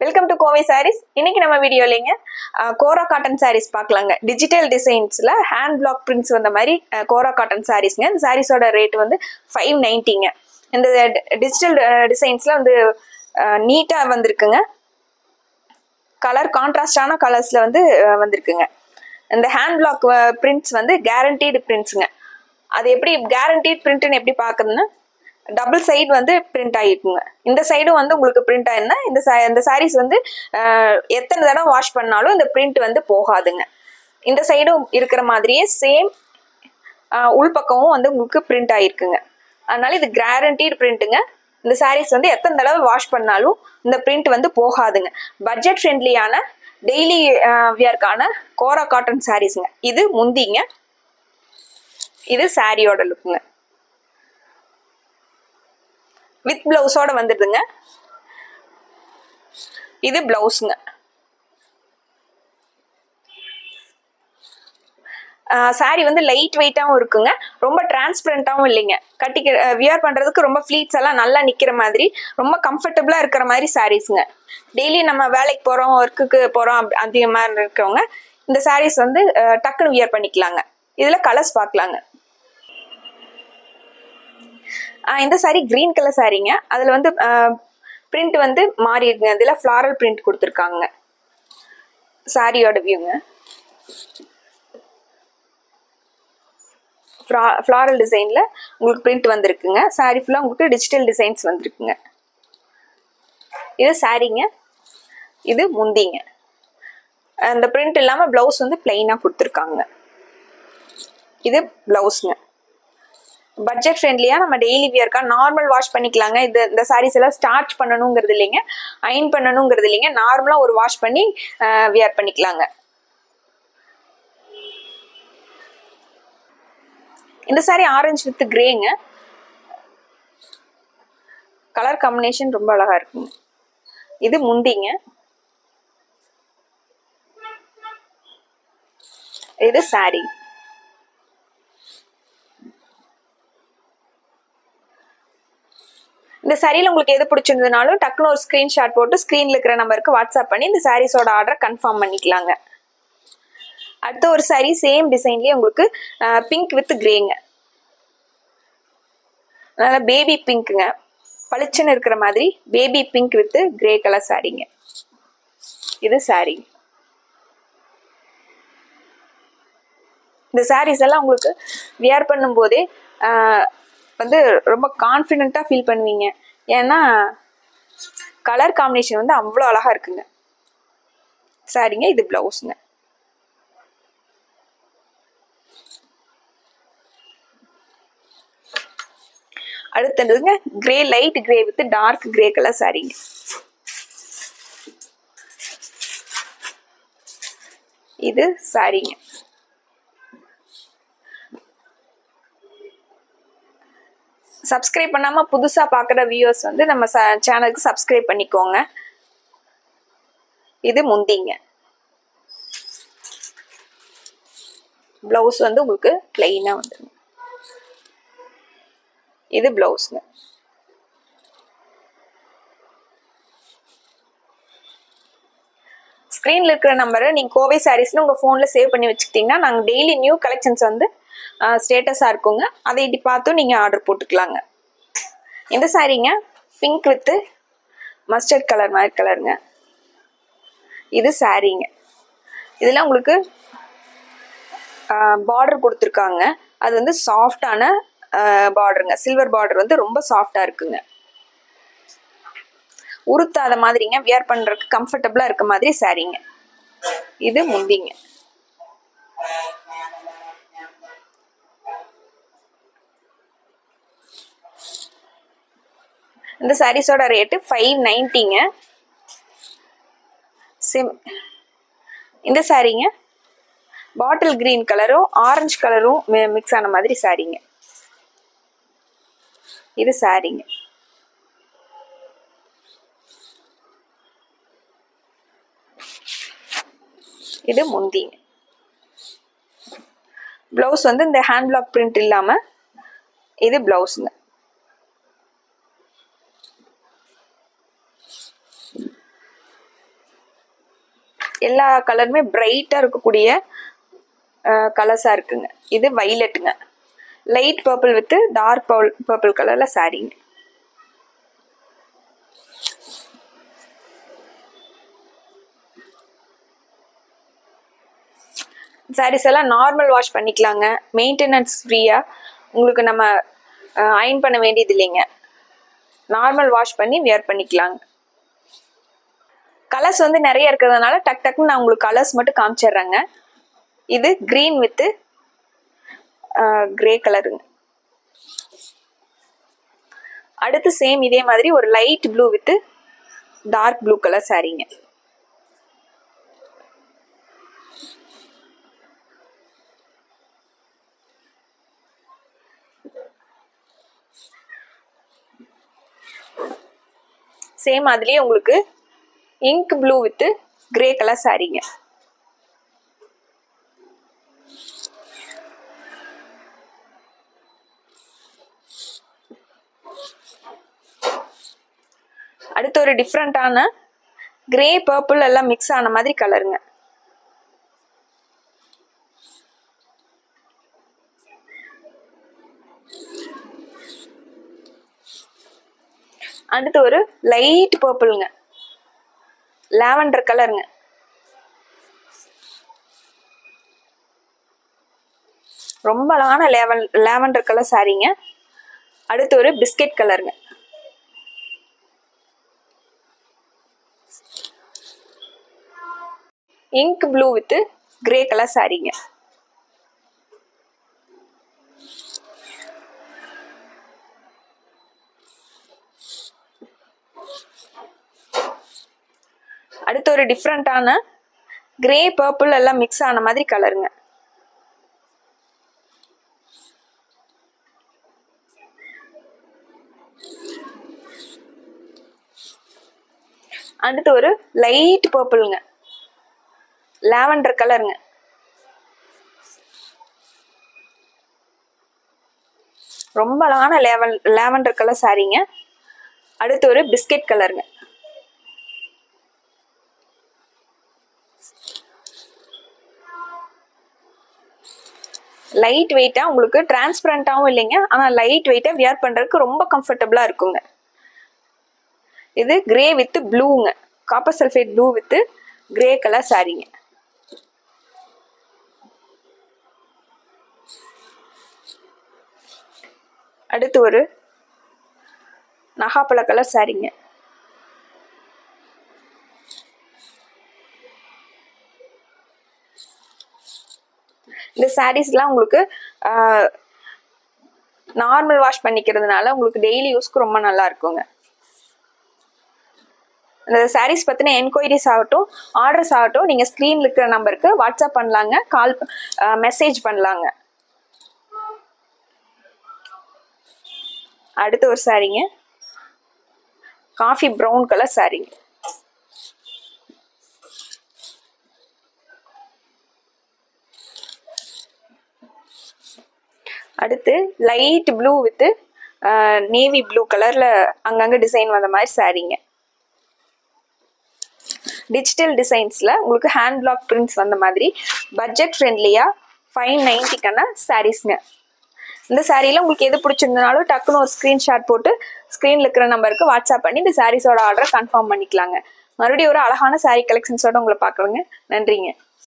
Welcome to Kovai saris. இன்னைக்கு நம்ம வீடியோலங்க கோரா cotton saris பார்க்கலாங்க. டிஜிட்டல் டிசைன்ஸ்ல ஹேண்ட் பிளாக் பிரிண்ட்ஸ் வந்த மாதிரி கோரா காட்டன் சாரீஸ்ங்க. இந்த சாரீஸோட ரேட் வந்து 590ங்க. இந்த டிஜிட்டல் டிசைன்ஸ்ல வந்து நீட்டா வந்திருக்குங்க. கலர் கான்ட்ராஸ்டான கலர்ஸ்ல வந்து வந்திருக்குங்க. இந்த ஹேண்ட் பிளாக் பிரிண்ட்ஸ் வந்து கேரண்டீடு பிரிண்ட்ஸுங்க. அது எப்படி கேரண்டீட் பிரிண்ட்னு எப்படி பார்க்குதுன்னா, டபுள் சைடு வந்து பிரிண்ட் ஆகிருக்குங்க. இந்த சைடும் வந்து உங்களுக்கு பிரிண்ட் ஆயிருந்தா இந்த சாரீஸ் வந்து எத்தனை தடவை வாஷ் பண்ணாலும் இந்த பிரிண்ட் வந்து போகாதுங்க. இந்த சைடும் இருக்கிற மாதிரியே சேம் உள்பக்கமும் வந்து உங்களுக்கு பிரிண்ட் ஆகிருக்குங்க. அதனால இது கேரண்டீடு பிரிண்ட்டுங்க. இந்த சாரீஸ் வந்து எத்தனை தடவை வாஷ் பண்ணாலும் இந்த பிரிண்ட் வந்து போகாதுங்க. பட்ஜெட் ஃப்ரெண்ட்லியான டெய்லி வியர்க்கான கோரா காட்டன் சாரீஸுங்க. இது முந்திங்க, இது சாரியோட லுக்குங்க. வித் பிளவுஸோட வந்துடுதுங்க. இது பிளவுஸுங்க. சாரி வந்து லைட் வெயிட்டாகவும் இருக்குங்க, ரொம்ப டிரான்ஸ்பரண்டாகவும் இல்லைங்க. வியர் பண்ணுறதுக்கு ரொம்ப ஃப்ளீட்ஸ் எல்லாம் நல்லா நிற்கிற மாதிரி ரொம்ப கம்ஃபர்டபுளாக இருக்கிற மாதிரி சாரீஸுங்க. டெய்லி நம்ம வேலைக்கு போகிறோம், ஒர்க்குக்கு போகிறோம், அதிகமாக இருக்கவங்க இந்த சாரீஸ் வந்து டக்குன்னு வியர் பண்ணிக்கலாங்க. இதில் கலர்ஸ் பார்க்கலாங்க. இந்த சாரி கிரீன் கலர் சாரிங்க. அதில் வந்து பிரிண்ட் வந்து மாறி இருக்குங்க. இதில் ஃப்ளாரல் பிரிண்ட் கொடுத்துருக்காங்க. சாரியோட வியூங்க. ஃப்ளாரல் டிசைனில் உங்களுக்கு பிரிண்ட் வந்திருக்குங்க. சாரி ஃபுல்லாக உங்களுக்கு டிஜிட்டல் டிசைன்ஸ் வந்திருக்குங்க. இது சாரிங்க, இது முந்திங்க. அந்த பிரிண்ட் இல்லாமல் ப்ளவுஸ் வந்து பிளெயினாக கொடுத்துருக்காங்க. இது ப்ளவுஸுங்க. பட்ஜெட் ஃப்ரெண்ட்லியாக நம்ம டெய்லி வியர்க்கா நார்மல் வாஷ் பண்ணிக்கலாங்க. இந்த சாரீஸ் எல்லாம் ஸ்டார்ச் பண்ணணுங்கிறது இல்லைங்க, அயன் பண்ணணுங்கிறது இல்லைங்க. நார்மலாக ஒரு வாஷ் பண்ணி வியர் பண்ணிக்கலாங்க. இந்த சாரி ஆரஞ்சு வித் கிரேங்க. கலர் காம்பினேஷன் ரொம்ப அழகா இருக்குங்க. இது முந்திங்க, இது சாரி. இந்த சாரியில் உங்களுக்கு எது பிடிச்சிருந்ததுனாலும் டக்குனு ஒரு ஸ்க்ரீன்ஷாட் போட்டு ஸ்க்ரீனில் இருக்கிற நம்பருக்கு வாட்ஸ்அப் பண்ணி இந்த சாரீஸோட ஆர்டரை கன்ஃபார்ம் பண்ணிக்கலாங்க. அடுத்த ஒரு சாரி சேம் டிசைன்லேயே உங்களுக்கு பிங்க் வித் கிரேங்க. அதனால பேபி பிங்க்குங்க, பளிச்சுன்னு இருக்கிற மாதிரி baby pink with grey colour சாரிங்க. இது சாரி. இந்த சாரீஸ் எல்லாம் உங்களுக்கு வியர் பண்ணும்போதே வந்து ரொம்ப கான்ஃபிடென்ட்டாக ஃபீல் பண்ணுவீங்க. ஏன்னா கலர் காம்பினேஷன் வந்து அவ்வளோ அழகாக இருக்குங்க. சாரிங்க, இது ப்ளவுஸுங்க. அடுத்ததுங்க grey, light grey with dark grey colour சாரிங்க. இது சாரிங்க. சப்ஸ்கிரைப் பண்ணாமல் புதுசாக பார்க்குற வியூவர்ஸ் வந்து நம்ம சேனலுக்கு சப்ஸ்கிரைப் பண்ணிக்கோங்க. இது முந்திங்க. ப்ளவுஸ் வந்து உங்களுக்கு பிளெயினாக வந்துடுங்க. இது ப்ளவுஸுங்க. ஸ்க்ரீனில் இருக்கிற நம்பரை நீங்கள் கோவை சாரீஸ்னு உங்கள் ஃபோனில் சேவ் பண்ணி வச்சுக்கிட்டிங்கன்னா நாங்கள் டெய்லி நியூ கலெக்ஷன்ஸ் வந்து ஸ்டேட்டஸாக இருக்குங்க. அதை இப்படி பார்த்தும் நீங்கள் ஆர்டர் போட்டுக்கலாங்க. இந்த சாரீங்க பிங்க் வித்து மஸ்டர்ட் கலர் மாதிரி கலருங்க. இது சாரீங்க. இதில் உங்களுக்கு பார்டர் கொடுத்துருக்காங்க. அது வந்து சாஃப்டான பார்டருங்க. சில்வர் பார்டர் வந்து ரொம்ப சாஃப்டாக இருக்குங்க. உருத்தாத மாதிரிங்க, வியர் பண்ணுறதுக்கு கம்ஃபர்டபுளாக இருக்க மாதிரி சாரீங்க. இது முந்திங்க. இந்த சாரீஸோட ரேட்டு 590ங்க. இந்த சாரீங்க பாட்டில் கிரீன் கலரும் ஆரஞ்சு கலரும் மிக்ஸ் ஆன மாதிரி சாரீங்க. இது சாரீங்க. இது முந்திங்க. பிளவுஸ் வந்து இந்த ஹேண்ட் பிளாக் பிரிண்ட் இல்லாம இது பிளவுஸுங்க. எல்லா கலருமே பிரைட்டாக இருக்கக்கூடிய கலர்ஸாக இருக்குங்க. இது வைலட்டுங்க, light purple with dark purple கலரில் சாரீங்க. சாரீஸ் எல்லாம் நார்மல் வாஷ் பண்ணிக்கலாங்க, மெயின்டெனன்ஸ் ஃப்ரீயாக. உங்களுக்கு நம்ம அயன் பண்ண வேண்டியது இல்லைங்க, நார்மல் வாஷ் பண்ணி வியர் பண்ணிக்கலாங்க. கலர்ஸ் வந்து நிறைய இருக்கிறதுனால டக்குன்னு நான் உங்களுக்கு கலர்ஸ் மட்டும் காமிச்சிடுறேங்க. இது கிரீன் வித் கிரே கலருங்க. அடுத்து சேம் இதே மாதிரி ஒரு light blue with dark blue colour சாரீங்க. சேம் அதுலயே உங்களுக்கு ink blue with grey colour சாரீங்க. அடுத்து ஒரு டிஃப்ரெண்டான கிரே பர்பிள் எல்லாம் மிக்ஸ் ஆன மாதிரி கலருங்க. அடுத்து ஒரு லைட் பர்பிள்ங்க, லாவெண்டர் கலருங்க. ரொம்ப அழகான லாவெண்டர் கலர் சாரீங்க. அடுத்து ஒரு பிஸ்கெட் கலருங்க. Ink blue with grey colour சாரீங்க. அடுத்து ஒரு டிஃப்ரெண்டான கிரே பர்பிள் எல்லாம் மிக்ஸ் ஆன மாதிரி கலருங்க. அடுத்து ஒரு லைட் பர்பிள்ங்க, லாவெண்டர் கலருங்க. ரொம்ப அழகான லாவெண்டர் கலர் சாரீங்க. அடுத்து ஒரு பிஸ்கெட் கலருங்க. லைட் வெயிட்டா, உங்களுக்கு டிரான்ஸ்பரண்டாவும் இல்லைங்க, ஆனா லைட் வெயிட்டா வியர் பண்றதுக்கு ரொம்ப கம்ஃபர்டபுளா இருக்குங்க. இது கிரே வித் ப்ளூங்க, copper sulphate blue with grey colour சாரீங்க. அடுத்து ஒரு நகாப்பழ கலர் சாரீங்க. இந்த சாரீஸ்லாம் உங்களுக்கு நார்மல் வாஷ் பண்ணிக்கிறதுனால உங்களுக்கு டெய்லி யூஸ்க்கு ரொம்ப நல்லா இருக்குங்க. இந்த சாரீஸ் பற்றின என்கொயரிஸ் ஆகட்டும், ஆர்டர்ஸ் ஆகட்டும், நீங்கள் ஸ்க்ரீனில் இருக்கிற நம்பருக்கு வாட்ஸ்அப் பண்ணலாங்க, மெசேஜ் பண்ணலாங்க. அடுத்து ஒரு சாரீங்க, காஃபி ப்ரௌன் கலர் சாரீங்க. அடுத்து light blue with navy blue கலர்ல அங்கங்க டிசைன் வந்த மாதிரி சாரீங்க. டிஜிட்டல் டிசைன்ஸ்ல உங்களுக்கு ஹேண்ட் பிளாக் பிரிண்ட்ஸ் வந்த மாதிரி பட்ஜெட் ஃப்ரெண்ட்லியா 590க்கான சாரீஸ்ங்க. இந்த சாரீல உங்களுக்கு எது பிடிச்சிருந்தனாலும் டக்குன்னு ஒரு ஸ்கிரீன்ஷாட் போட்டு ஸ்க்ரீன்ல இருக்கிற நம்பருக்கு வாட்ஸ்அப் பண்ணி இந்த சாரீஸோட ஆர்டரை கன்ஃபார்ம் பண்ணிக்கலாங்க. மறுபடியும் ஒரு அழகான சாரீ கலெக்ஷன்ஸோட உங்களை பார்க்குறேங்க. நன்றிங்க.